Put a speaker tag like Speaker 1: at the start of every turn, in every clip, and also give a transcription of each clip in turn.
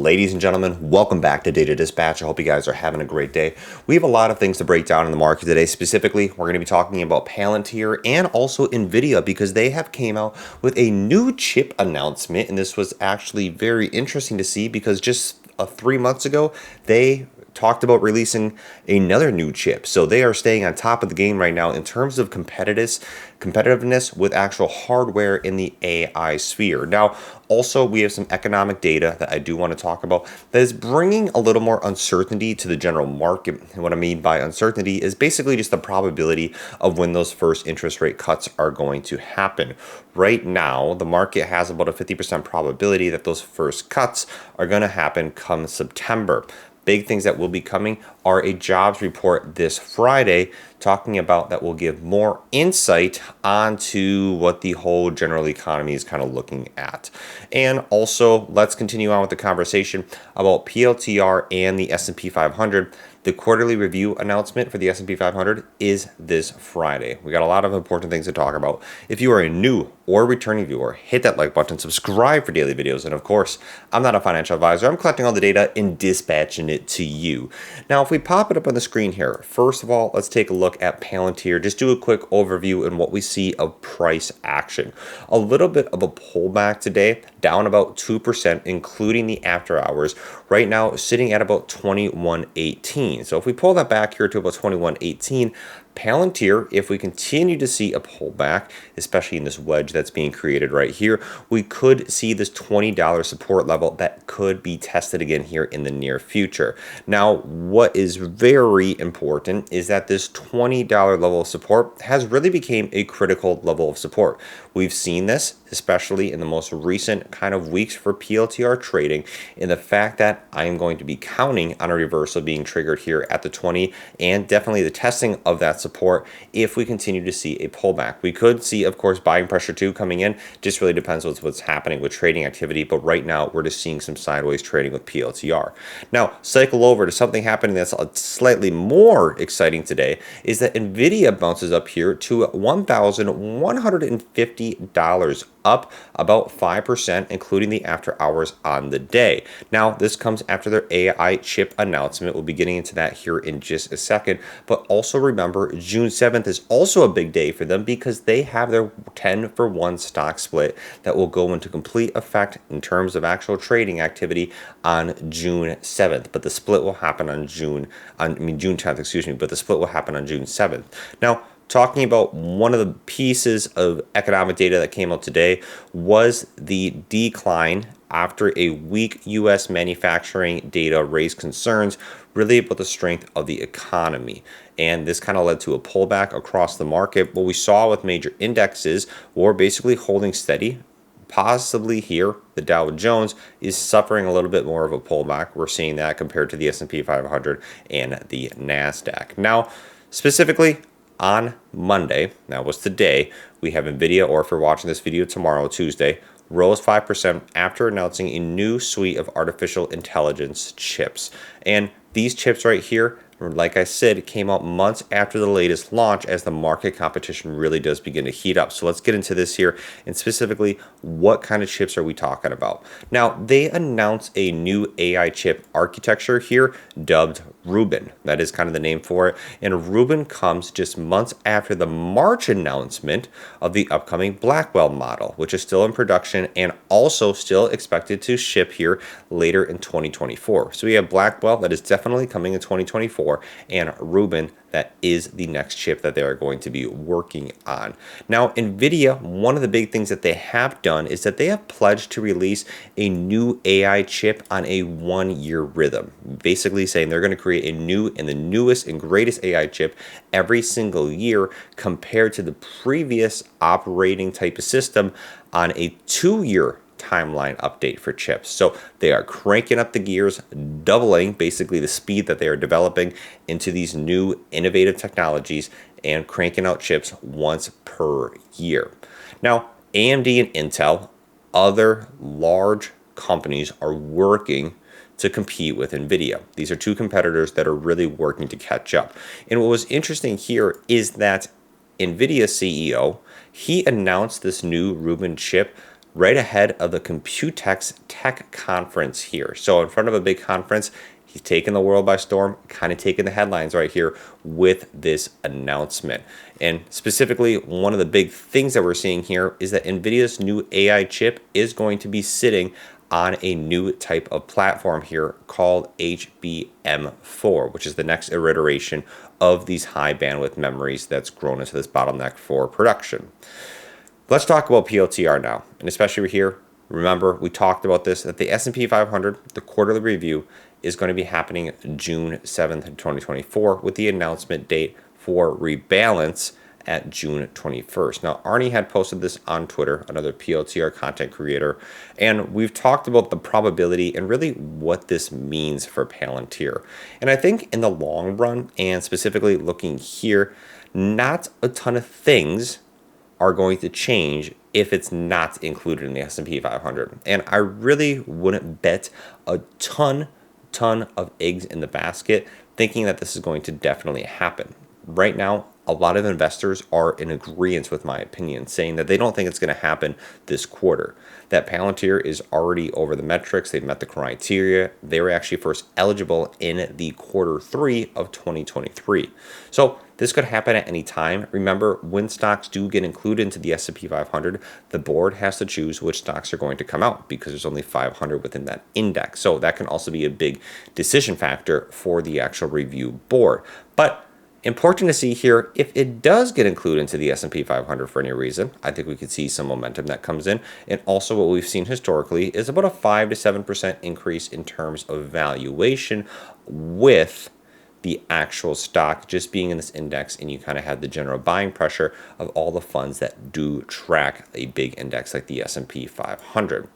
Speaker 1: Ladies and gentlemen, welcome back to Data Dispatch. I hope you guys are having a great day. We have a lot of things to break down in the market today. Specifically, we're going to be talking about Palantir and also Nvidia because they have came out with a new chip announcement, and this was actually very interesting to see because just 3 months ago, they talked about releasing another new chip. So they are staying on top of the game right now in terms of competitiveness with actual hardware in the AI sphere. Now, also, we have some economic data that I do want to talk about that is bringing a little more uncertainty to the general market. And what I mean by uncertainty is basically just the probability of when those first interest rate cuts are going to happen. Right now, the market has about a 50% probability that those first cuts are going to happen come September. Big things that will be coming are a jobs report this Friday talking about that will give more insight onto what the whole general economy is kind of looking at. And also, let's continue on with the conversation about PLTR and the S&P 500. The quarterly review announcement for the S&P 500 is this Friday. We got a lot of important things to talk about. If you are a new or returning viewer, hit that like button, subscribe for daily videos, and of course, I'm not a financial advisor. I'm collecting all the data and dispatching it to you. Now, if we pop it up on the screen here, first of all, let's take a look at Palantir. Just do a quick overview and what we see of price action. A little bit of a pullback today, down about 2%, including the after hours. Right now, sitting at about 21.18. So if we pull that back here to about 21.18, Palantir, if we continue to see a pullback, especially in this wedge that's being created right here, we could see this $20 support level that could be tested again here in the near future. Now, what is very important is that this $20 level of support has really become a critical level of support. We've seen this, especially in the most recent kind of weeks for PLTR trading, in the fact that I am going to be counting on a reversal being triggered here at the 20 and definitely the testing of that support if we continue to see a pullback. We could see, of course, buying pressure too coming in. Just really depends on what's happening with trading activity. But right now, we're just seeing some sideways trading with PLTR. Now, cycle over to something happening that's slightly more exciting today is that Nvidia bounces up here to $1,150, up about 5%, including the after hours on the day. Now, this comes after their AI chip announcement. We'll be getting into that here in just a second. But also remember, June 7th is also a big day for them because they have their 10-for-1 stock split that will go into complete effect in terms of actual trading activity on June 7th. But the split will happen on June 10th, excuse me, but the split will happen on June 7th. Now, talking about one of the pieces of economic data that came out today was the decline after a weak U.S. manufacturing data raised concerns really about the strength of the economy. And this kind of led to a pullback across the market. What we saw with major indexes were basically holding steady. Possibly here, the Dow Jones is suffering a little bit more of a pullback. We're seeing that compared to the S&P 500 and the NASDAQ. Now, specifically, on Monday, that was today, we have Nvidia, or if you're watching this video tomorrow, Tuesday, rose 5% after announcing a new suite of artificial intelligence chips. And these chips right here, like I said, came out months after the latest launch as the market competition really does begin to heat up. So let's get into this here, and specifically, what kind of chips are we talking about? Now, they announced a new AI chip architecture here dubbed Rubin. That is kind of the name for it. And Rubin comes just months after the March announcement of the upcoming Blackwell model, which is still in production and also still expected to ship here later in 2024. So we have Blackwell that is definitely coming in 2024, and Rubin that is the next chip that they are going to be working on. Now, Nvidia, one of the big things that they have done is that they have pledged to release a new AI chip on a 1-year rhythm, basically saying they're going to create a new and the newest and greatest AI chip every single year compared to the previous operating type of system on a 2-year timeline update for chips. So they are cranking up the gears, doubling basically the speed that they are developing into these new innovative technologies and cranking out chips once per year. Now, AMD and Intel, other large companies, are working to compete with Nvidia. These are two competitors that are really working to catch up. And what was interesting here is that Nvidia CEO, he announced this new Rubin chip right ahead of the Computex Tech Conference here. So in front of a big conference, he's taking the world by storm, kind of taking the headlines right here with this announcement. And specifically, one of the big things that we're seeing here is that Nvidia's new AI chip is going to be sitting on a new type of platform here called HBM4, which is the next iteration of these high bandwidth memories that's grown into this bottleneck for production. Let's talk about PLTR now, and especially here, remember we talked about this, that the S&P 500, the quarterly review, is going to be happening June 7th, 2024, with the announcement date for rebalance at June 21st. Now, Arnie had posted this on Twitter, another PLTR content creator, and we've talked about the probability and really what this means for Palantir. And I think in the long run, and specifically looking here, not a ton of things are going to change if it's not included in the S&P 500. And I really wouldn't bet a ton of eggs in the basket thinking that this is going to definitely happen. Right now, a lot of investors are in agreement with my opinion, saying that they don't think it's going to happen this quarter. That Palantir is already over the metrics. They've met the criteria. They were actually first eligible in the Q3 of 2023. So this could happen at any time. Remember, when stocks do get included into the S&P 500, the board has to choose which stocks are going to come out because there's only 500 within that index. So that can also be a big decision factor for the actual review board. But important to see here, if it does get included into the S&P 500 for any reason, I think we could see some momentum that comes in. And also what we've seen historically is about a 5 to 7% increase in terms of valuation with the actual stock just being in this index, and you kind of have the general buying pressure of all the funds that do track a big index like the S&P 500.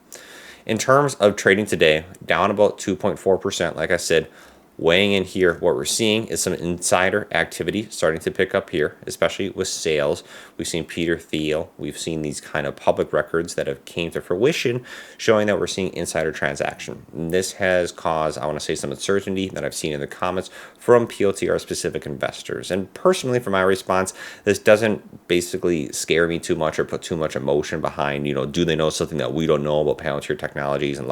Speaker 1: In terms of trading today, down about 2.4%, like I said. Weighing in here, what we're seeing is some insider activity starting to pick up here, especially with sales. We've seen Peter Thiel. We've seen these kind of public records that have came to fruition, showing that we're seeing insider transaction. And this has caused, I want to say, some uncertainty that I've seen in the comments from PLTR specific investors. And personally, for my response, this doesn't basically scare me too much or put too much emotion behind, do they know something that we don't know about Palantir Technologies and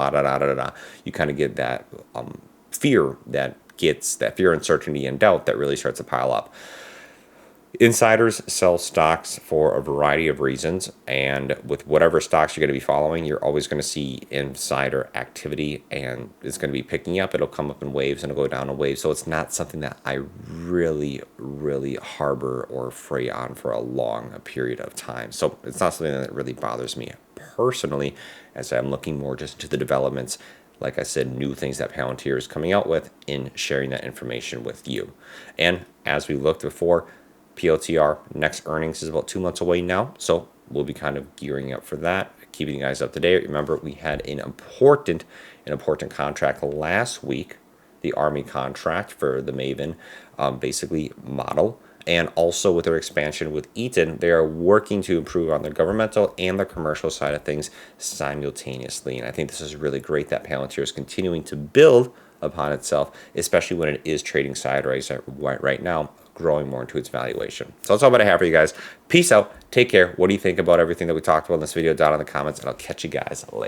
Speaker 1: You kind of get that fear that gets that fear, uncertainty, and doubt that really starts to pile up. Insiders sell stocks for a variety of reasons, and with whatever stocks you're going to be following, you're always going to see insider activity, and it's going to be picking up. It'll come up in waves and it'll go down in waves. So it's not something that I really harbor or fray on for a long period of time. So it's not something that really bothers me personally, as I'm looking more just to the developments, like I said, new things that Palantir is coming out with in sharing that information with you. And as we looked before, PLTR next earnings is about 2 months away now. So we'll be kind of gearing up for that, keeping you guys up to date. Remember, we had an important contract last week, the Army contract for the Maven, basically model. And also with their expansion with Eaton, they are working to improve on their governmental and the commercial side of things simultaneously. And I think this is really great that Palantir is continuing to build upon itself, especially when it is trading sideways right now, growing more into its valuation. So that's all what I have for you guys. Peace out. Take care. What do you think about everything that we talked about in this video? Down in the comments, and I'll catch you guys later.